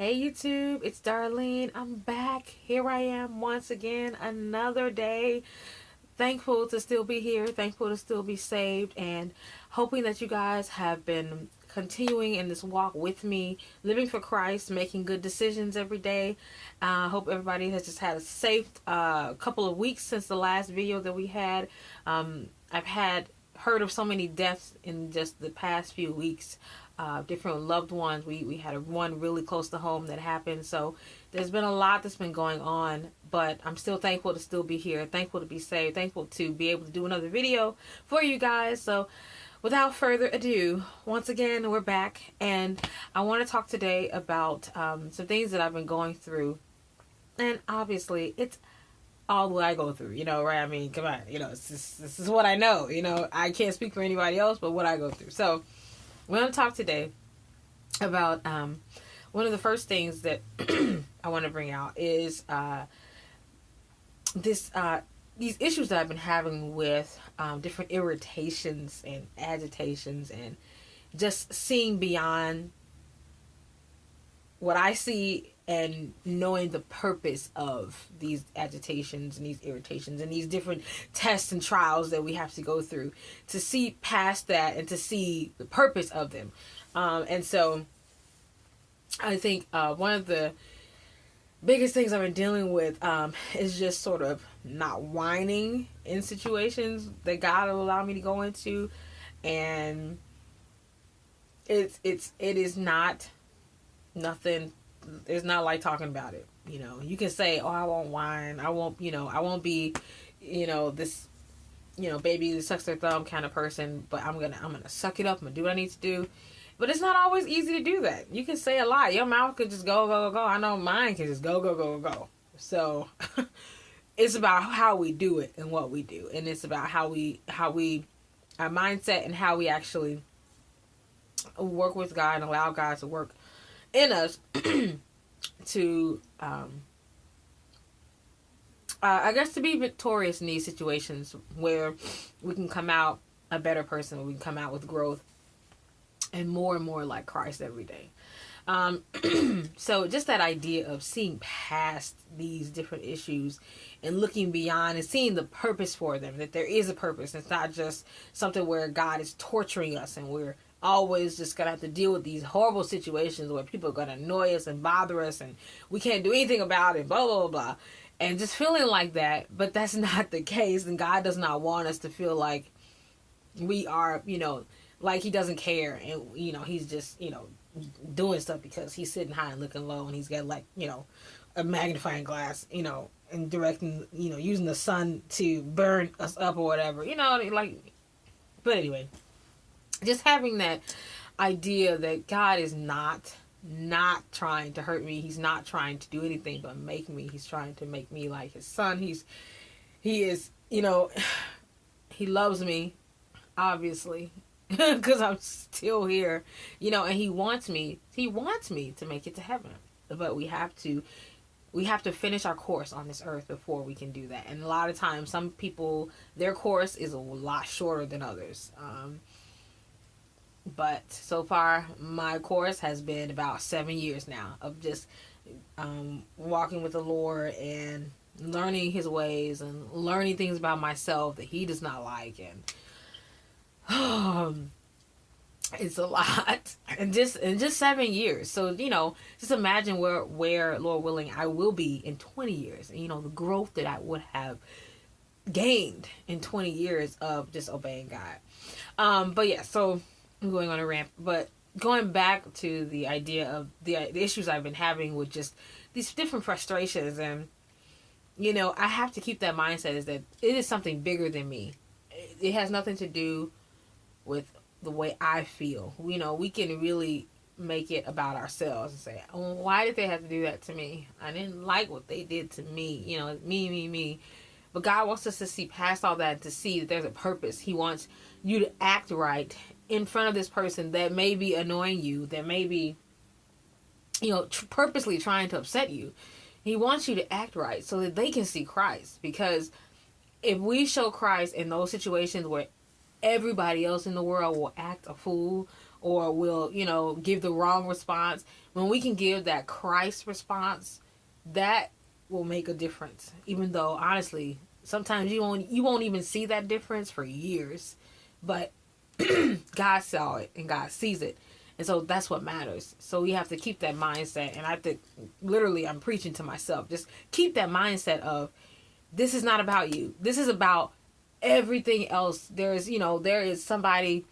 Hey YouTube, it's Darlene. I'm back. Here I am once again, another day. Thankful to still be here, thankful to still be saved, and hoping that you guys have been continuing in this walk with me, living for Christ, making good decisions every day. Hope everybody has just had a safe couple of weeks since the last video that we had. I've heard of so many deaths in just the past few weeks. Different loved ones. We had one really close to home that happened. So there's been a lot that's been going on, but I'm still thankful to still be here, thankful to be saved, thankful to be able to do another video for you guys. So without further ado, once again, we're back, and I want to talk today about some things that I've been going through. And obviously, it's all what I go through, right? I mean, come on, this is what I know. I can't speak for anybody else, but what I go through. So we're going to talk today about one of the first things that I want to bring out is these issues that I've been having with different irritations and agitations, and just seeing beyond what I see and knowing the purpose of these agitations and these irritations and these different tests and trials that we have to go through, to see past that and to see the purpose of them. And so I think one of the biggest things I've been dealing with is just sort of not whining in situations that God will allow me to go into. And it is not nothing. It's not like talking about it. You can say, oh, I won't whine. I won't be, this, baby who sucks their thumb kind of person, but I'm going to suck it up. I'm going to do what I need to do. But it's not always easy to do that. You can say a lot. Your mouth could just go, go, go, go. I know mine can just go, go, go, go. So it's about how we do it and what we do. And it's about how we, our mindset, and how we actually work with God and allow God to work in us to, I guess, to be victorious in these situations where we can come out a better person, we can come out with growth and more like Christ every day. So just that idea of seeing past these different issues and looking beyond and seeing the purpose for them, that there is a purpose. It's not just something where God is torturing us and we're always just gonna have to deal with these horrible situations where people are gonna annoy us and bother us and we can't do anything about it, blah, blah, blah. And just feeling like that, but that's not the case. And God does not want us to feel like we are, like he doesn't care, and he's just doing stuff because he's sitting high and looking low, and he's got a magnifying glass, and directing, using the sun to burn us up or whatever, but anyway, just having that idea that God is not trying to hurt me. He's not trying to do anything but make me. He's trying to make me like his son. He is, he loves me, obviously, because I'm still here, and he wants me to make it to heaven. But we have to finish our course on this earth before we can do that. And a lot of times, some people, their course is a lot shorter than others. But so far, my course has been about 7 years now of just walking with the Lord and learning his ways and learning things about myself that he does not like. And it's a lot. And just 7 years. So, just imagine where, Lord willing, I will be in 20 years. And, the growth that I would have gained in 20 years of just obeying God. But yeah, so I'm going on a rant, but going back to the idea of the issues I've been having with just these different frustrations, and I have to keep that mindset is that it is something bigger than me. It has nothing to do with the way I feel. We can really make it about ourselves and say, oh, why did they have to do that to me? I didn't like what they did to me. Me. But God wants us to see past all that, to see that there's a purpose. He wants you to act right in front of this person that may be annoying you, that may be, purposely trying to upset you. He wants you to act right so that they can see Christ. Because if we show Christ in those situations where everybody else in the world will act a fool or will, give the wrong response. When we can give that Christ response, that will make a difference. Even though, honestly, sometimes you won't even see that difference for years. But God saw it and God sees it. And so that's what matters. So we have to keep that mindset. And I think, literally, I'm preaching to myself. Just keep that mindset of, this is not about you. This is about everything else. There is somebody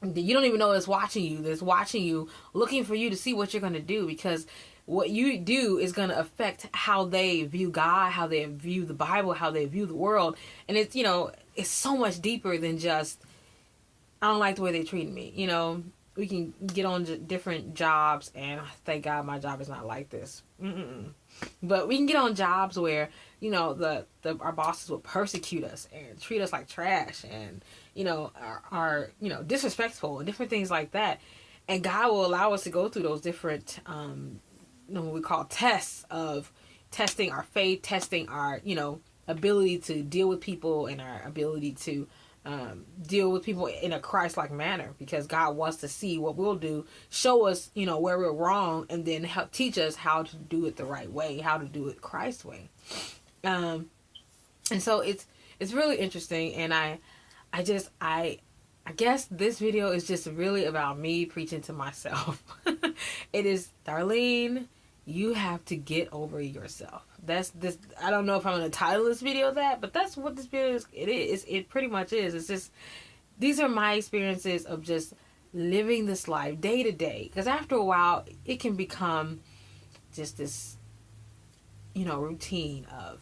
that you don't even know that's watching you, looking for you to see what you're going to do. Because what you do is going to affect how they view God, how they view the Bible, how they view the world. And it's, it's so much deeper than just, I don't like the way they treated me. We can get on different jobs, and thank God my job is not like this. But we can get on jobs where, our bosses will persecute us and treat us like trash, and, are disrespectful and different things like that. And God will allow us to go through those different, what we call tests of testing our faith, testing our, ability to deal with people, and our ability to deal with people in a Christ-like manner, because God wants to see what we'll do, show us, where we're wrong, and then help teach us how to do it the right way, how to do it Christ's way. And so it's really interesting, and I guess this video is just really about me preaching to myself. It is, Darlene, you have to get over yourself. That's this. I don't know if I'm going to title this video that, but that's what this video is. It is. It pretty much is. It's just, these are my experiences of just living this life day to day. Because after a while, it can become just this, routine of,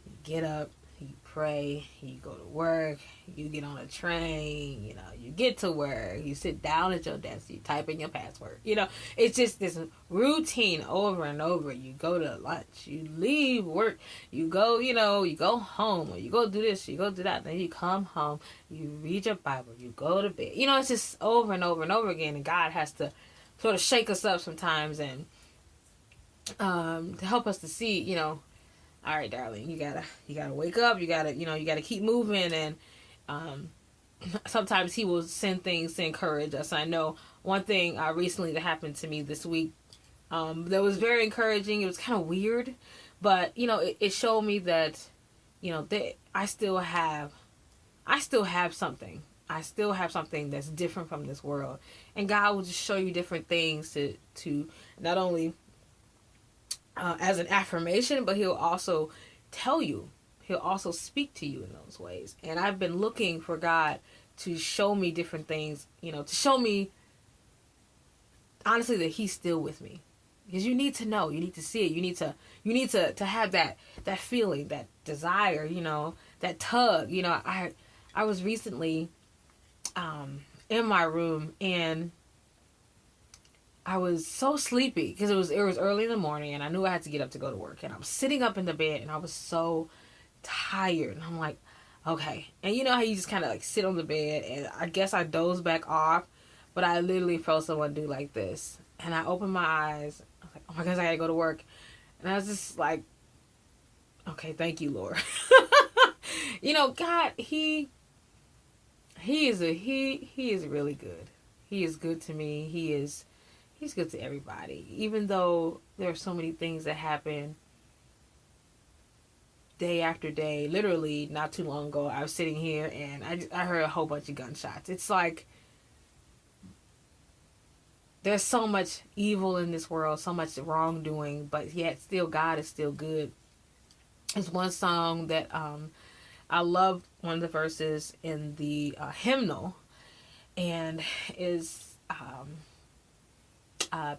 you get up, you pray, you go to work, you get on a train, you get to work, you sit down at your desk, you type in your password. It's just this routine over and over. You go to lunch, you leave work, you go, you go home, or you go do this, you go do that, then you come home, you read your Bible, you go to bed. It's just over and over and over again, and God has to sort of shake us up sometimes, and to help us to see, all right, darling, you gotta wake up. You gotta keep moving. And sometimes He will send things to encourage us. I know one thing recently that happened to me this week that was very encouraging. It was kind of weird, but it showed me that I still have something. I still have something that's different from this world, and God will just show you different things to not only as an affirmation, but He'll also tell you. He'll also speak to you in those ways. And I've been looking for God to show me different things, to show me, honestly, that He's still with me. Because you need to know, you need to see it, you need to have that feeling, that desire, that tug. I was recently in my room, and I was so sleepy because it was early in the morning, and I knew I had to get up to go to work. And I was sitting up in the bed, and I was so tired. And I'm like, okay. And you know how you just kind of sit on the bed, and I guess I dozed back off, but I literally felt someone do like this. And I opened my eyes. I was like, oh my gosh, I gotta go to work. And I was just like, okay, thank you, Lord. God, He is really good. He is good to me. He's good to everybody. Even though there are so many things that happen day after day. Literally, not too long ago, I was sitting here and I heard a whole bunch of gunshots. It's like there's so much evil in this world, so much wrongdoing, but yet still God is still good. There's one song that I love, one of the verses in the hymnal, and is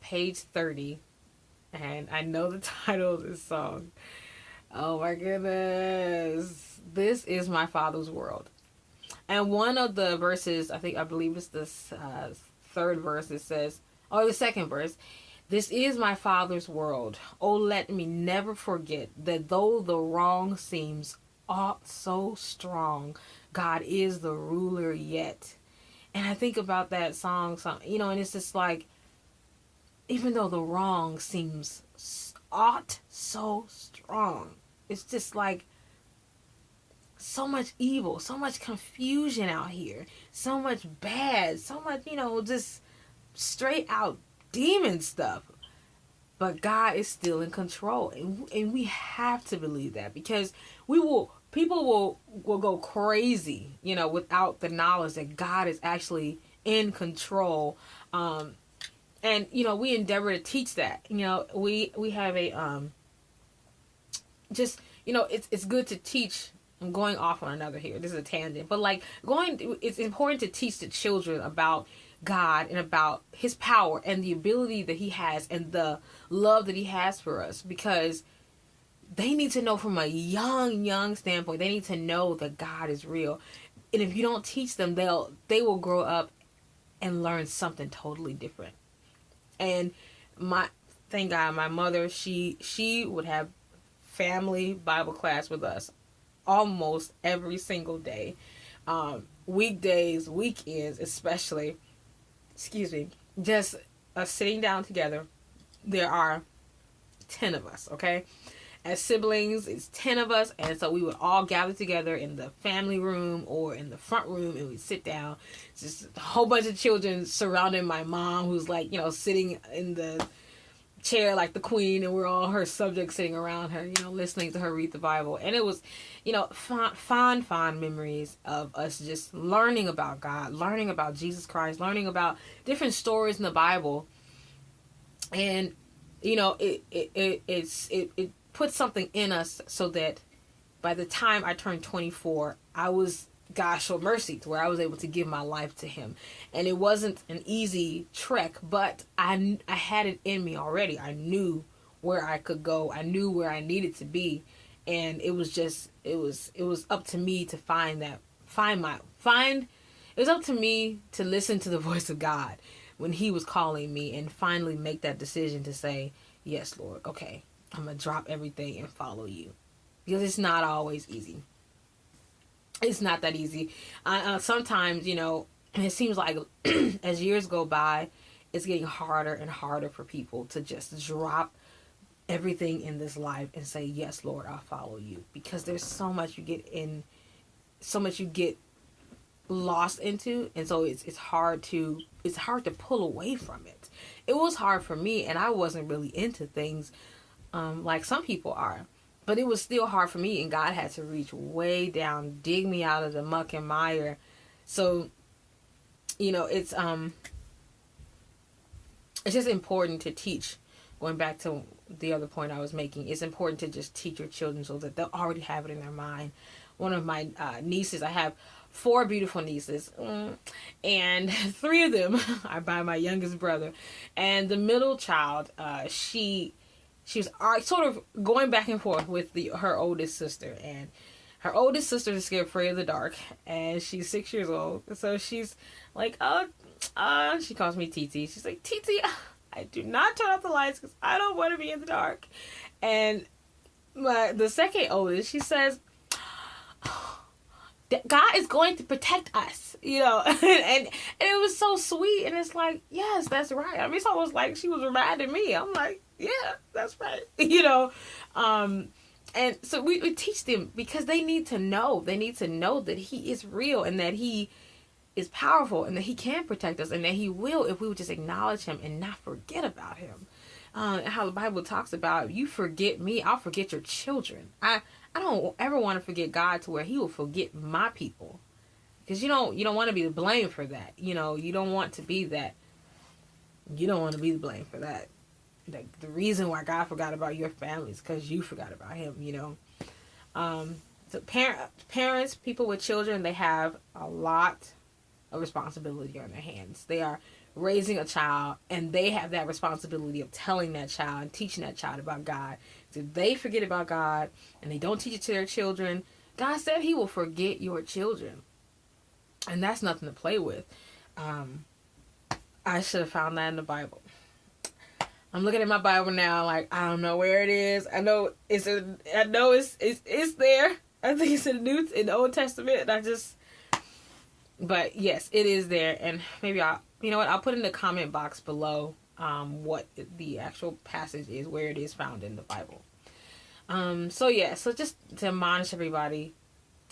page 30, and I know the title of this song. Oh my goodness. This is my Father's world. And one of the verses, I believe it's the third verse, it says, or the second verse, this is my Father's world. Oh, let me never forget that though the wrong seems so strong, God is the ruler yet. And I think about that song, and it's just like, even though the wrong seems so strong, it's just like so much evil, so much confusion out here, so much bad, so much, just straight out demon stuff. But God is still in control, and we have to believe that, because people will go crazy, without the knowledge that God is actually in control. And we endeavor to teach that. We have a just it's good to teach. I'm going off on another here. This is a tangent, but it's important to teach the children about God and about his power and the ability that he has and the love that he has for us, because they need to know from a young standpoint. They need to know that God is real. And if you don't teach them, they will grow up and learn something totally different. And thank God, my mother, she would have family Bible class with us almost every single day. Weekdays, weekends, especially, just us sitting down together. There are 10 of us, okay? As siblings, it's 10 of us, and so we would all gather together in the family room or in the front room, and we'd sit down. It's just a whole bunch of children surrounding my mom, who's sitting in the chair like the queen, and we're all her subjects sitting around her, listening to her read the Bible. And it was, fond memories of us just learning about God, learning about Jesus Christ, learning about different stories in the Bible. And, it put something in us so that by the time I turned 24, I was, God showed mercy to where I was able to give my life to him. And it wasn't an easy trek, but I had it in me already. I knew where I could go. I knew where I needed to be. And it was up to me to it was up to me to listen to the voice of God when he was calling me, and finally make that decision to say, yes, Lord, okay, I'm going to drop everything and follow you. Because it's not always easy. It's not that easy. Sometimes, it seems like as years go by, it's getting harder and harder for people to just drop everything in this life and say, yes, Lord, I'll follow you. Because there's so much you get lost into, and so it's hard to pull away from it. It was hard for me, and I wasn't really into things like some people are. But it was still hard for me, and God had to reach way down, dig me out of the muck and mire. So, it's just important to teach. Going back to the other point I was making, it's important to just teach your children so that they'll already have it in their mind. One of my nieces, I have 4 beautiful nieces, and 3 of them are by my youngest brother. And the middle child, she was sort of going back and forth with her oldest sister. And her oldest sister is afraid of the dark, and she's 6 years old. So she's like, she calls me Titi. She's like, Titi, I do not turn off the lights because I don't want to be in the dark. And the second oldest, she says, God is going to protect us, and it was so sweet. And it's like, yes, that's right. I mean, it's almost like she was reminding me. I'm like, yeah, that's right. And so we teach them, because they need to know. They need to know that he is real, and that he is powerful, and that he can protect us, and that he will if we would just acknowledge him and not forget about him. How the Bible talks about, you forget me, I'll forget your children. I don't ever want to forget God to where he will forget my people. Because you don't want to be the blame for that. You don't want to be that. You don't want to be the blame for that. The reason why God forgot about your family is because you forgot about him, So parents, people with children, they have a lot of responsibility on their hands. They are raising a child, and they have that responsibility of telling that child and teaching that child about God. So if they forget about God and they don't teach it to their children, God said he will forget your children. And that's nothing to play with. I should have found that in the Bible. I'm looking at my Bible now, like, I don't know where it is. I know it's there. I think it's in the Old Testament, and but yes, it is there. And maybe I'll put in the comment box below what the actual passage is, where it is found in the Bible. So just to admonish everybody,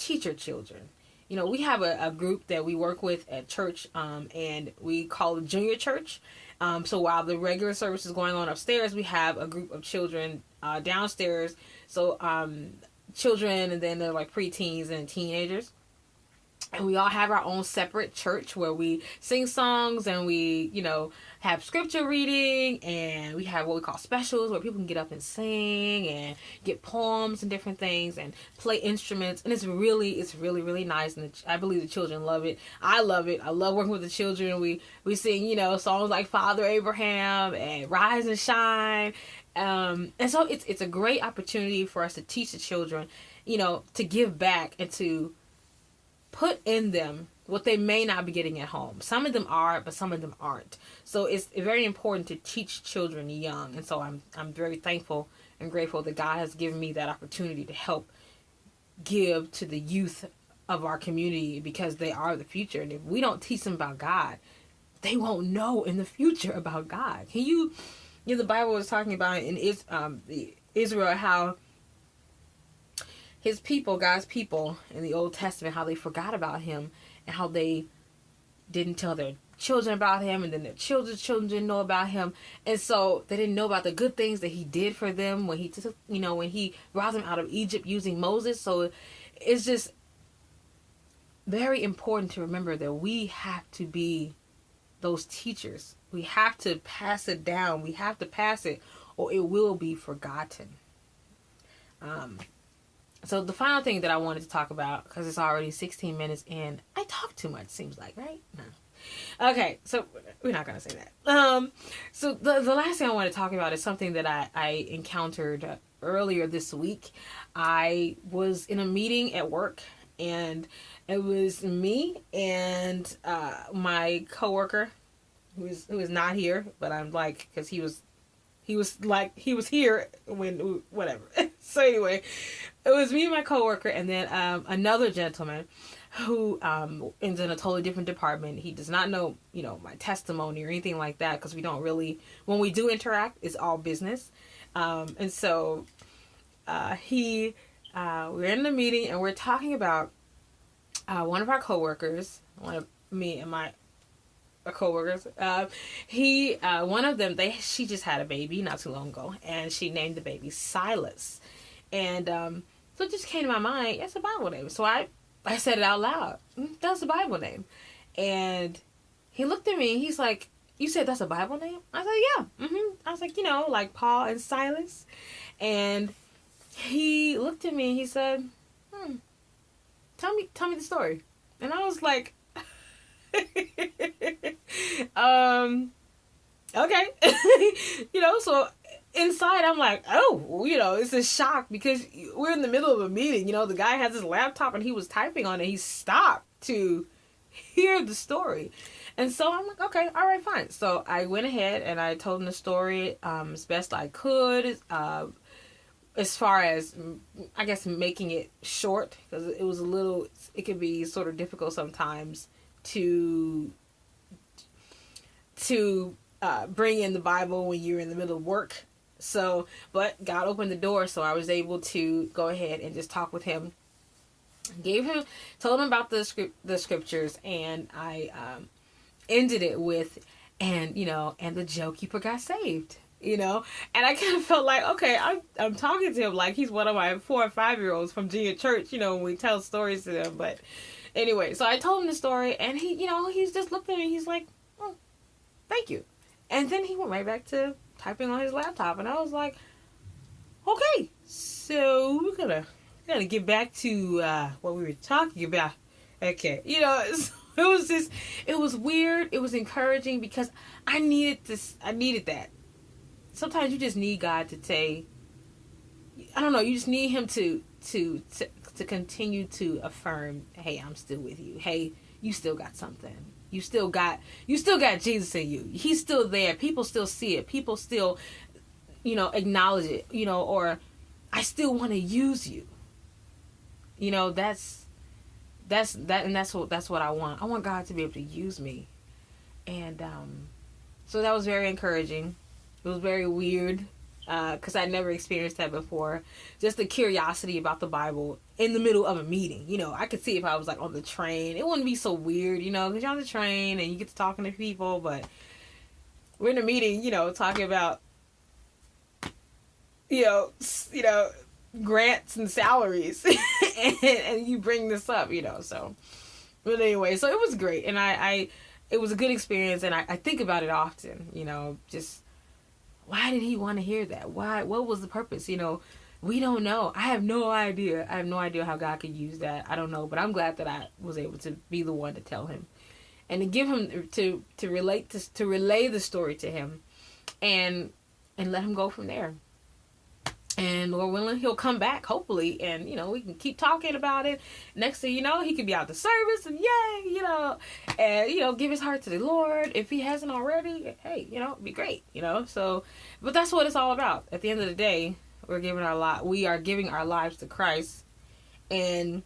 teach your children. You know, we have a group that we work with at church, and we call it junior church. So while the regular service is going on upstairs, we have a group of children downstairs. So children, and then they're like preteens and teenagers. And we all have our own separate church where we sing songs and we, you know, have scripture reading, and we have what we call specials where people can get up and sing and get poems and different things and play instruments. And it's really, really nice. And I believe the children love it. I love it. I love working with the children. We sing, you know, songs like Father Abraham and Rise and Shine. And so it's a great opportunity for us to teach the children, you know, to give back and to put in them what they may not be getting at home. Some of them are, but some of them aren't. So it's very important to teach children young. And so I'm very thankful and grateful that God has given me that opportunity to help give to the youth of our community, because they are the future. And if we don't teach them about God, they won't know in the future about God. Can you know, the Bible was talking about in Israel how his people, God's people in the Old Testament, how they forgot about him and how they didn't tell their children about him, and then their children's children didn't know about him. And so they didn't know about the good things that he did for them when he took, you know, when he brought them out of Egypt using Moses. So it's just very important to remember that we have to be those teachers. We have to pass it down. We have to pass it, or it will be forgotten. So the final thing that I wanted to talk about, because it's already 16 minutes in, I talk too much, seems like, right? No. Okay, so we're not going to say that. So the last thing I want to talk about is something that I encountered earlier this week. I was in a meeting at work, and it was me and my coworker, who is not here, but I'm like, because he was here when, whatever. So anyway, it was me and my coworker, and then another gentleman who is in a totally different department. He does not know, you know, my testimony or anything like that, because we don't really, when we do interact, it's all business. And so we're in the meeting, and we're talking about one of our coworkers, me and my coworkers. One of them, she just had a baby not too long ago, and she named the baby Silas. And so it just came to my mind, it's a Bible name. So I said it out loud. That's a Bible name. And he looked at me, and he's like, "You said that's a Bible name?" I said, "Yeah." I was like, you know, like Paul and Silas. And he looked at me, and he said, tell me the story. And I was like, okay. You know, so inside I'm like, oh, you know, it's a shock, because we're in the middle of a meeting. You know, the guy has his laptop and he was typing on it. He stopped to hear the story. And so I'm like, okay, all right, fine. So I went ahead and I told him the story as best I could, as far as, I guess, making it short, because it could be sort of difficult sometimes to bring in the Bible when you're in the middle of work. So, but God opened the door, so I was able to go ahead and just talk with him. Told him about the scriptures, and I ended it with, and the jokekeeper got saved. And I kind of felt like, okay, I'm talking to him like he's one of my 4 or 5 year olds from junior church, when we tell stories to them. But anyway, so I told him the story, and he's just looked at me, he's like, oh, thank you. And then he went right back to typing on his laptop, and I was like, okay, so we're gonna get back to what we were talking about. Okay, it was weird, it was encouraging, because I needed that. Sometimes you just need God to say, I don't know, you just need him to continue to affirm, hey, I'm still with you. Hey, you still got something. You still got Jesus in you. He's still there. People still see it. People still, acknowledge it, or I still want to use you. That's what I want. I want God to be able to use me. And so that was very encouraging. It was very weird because I never experienced that before. Just the curiosity about the Bible in the middle of a meeting. You know, I could see if I was like on the train, it wouldn't be so weird, you know, because you're on the train and you get to talking to people, but we're in a meeting, you know, talking about, you know, grants and salaries, and you bring this up, you know, so. But anyway, so it was great, and it was a good experience, and I think about it often, you know, just, why did he want to hear that? Why? What was the purpose? You know, we don't know. I have no idea. I have no idea how God could use that. I don't know, but I'm glad that I was able to be the one to tell him, and to give him to relay the story to him, and let him go from there. And Lord willing, he'll come back, hopefully, and, you know, we can keep talking about it. Next thing you know, he could be out the service, and yay, you know, and, you know, give his heart to the Lord. If he hasn't already, hey, you know, it'd be great, you know. So, but that's what it's all about. At the end of the day, we are giving our lives to Christ, and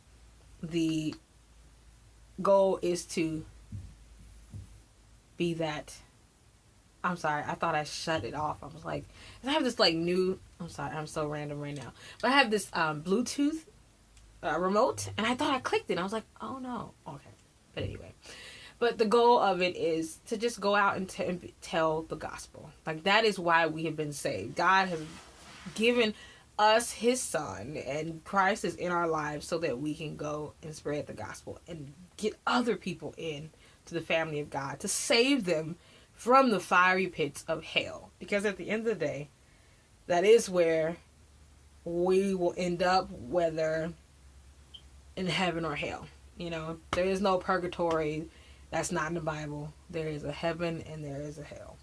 the goal is to be that. I'm sorry, I thought I shut it off. I was like, I have this like new, I'm sorry, I'm so random right now. But I have this Bluetooth remote, and I thought I clicked it. And I was like, oh no. Okay. But anyway. But the goal of it is to just go out and tell the gospel. Like, that is why we have been saved. God has given us his son, and Christ is in our lives so that we can go and spread the gospel and get other people in to the family of God, to save them from the fiery pits of hell. Because at the end of the day, that is where we will end up, whether in heaven or hell. You know, there is no purgatory. That's not in the Bible. There is a heaven and there is a hell.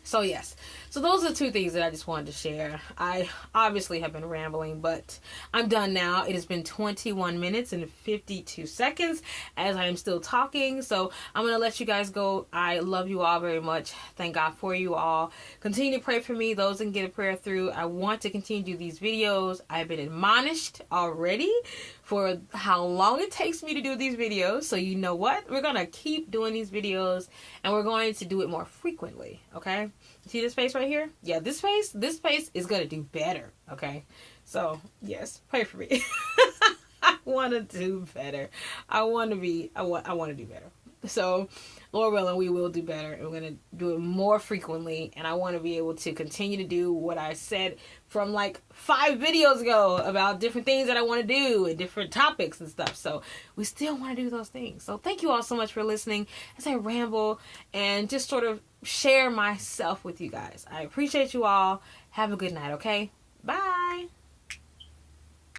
So yes, so those are the two things that I just wanted to share. I obviously have been rambling, but I'm done now. It has been 21 minutes and 52 seconds as I am still talking. So I'm going to let you guys go. I love you all very much. Thank God for you all. Continue to pray for me, those that can get a prayer through. I want to continue to do these videos. I've been admonished already for how long it takes me to do these videos. So you know what? We're going to keep doing these videos, and we're going to do it more frequently. Okay? See this face right here? Yeah, this face is going to do better. Okay? So, yes, pray for me. I want to do better. I want to do better. So, Lord willing, we will do better, and we're going to do it more frequently, and I want to be able to continue to do what I said from like 5 videos ago about different things that I want to do and different topics and stuff. So we still want to do those things. So thank you all so much for listening as I ramble and just sort of share myself with you guys. I appreciate you all. Have a good night, okay? Bye.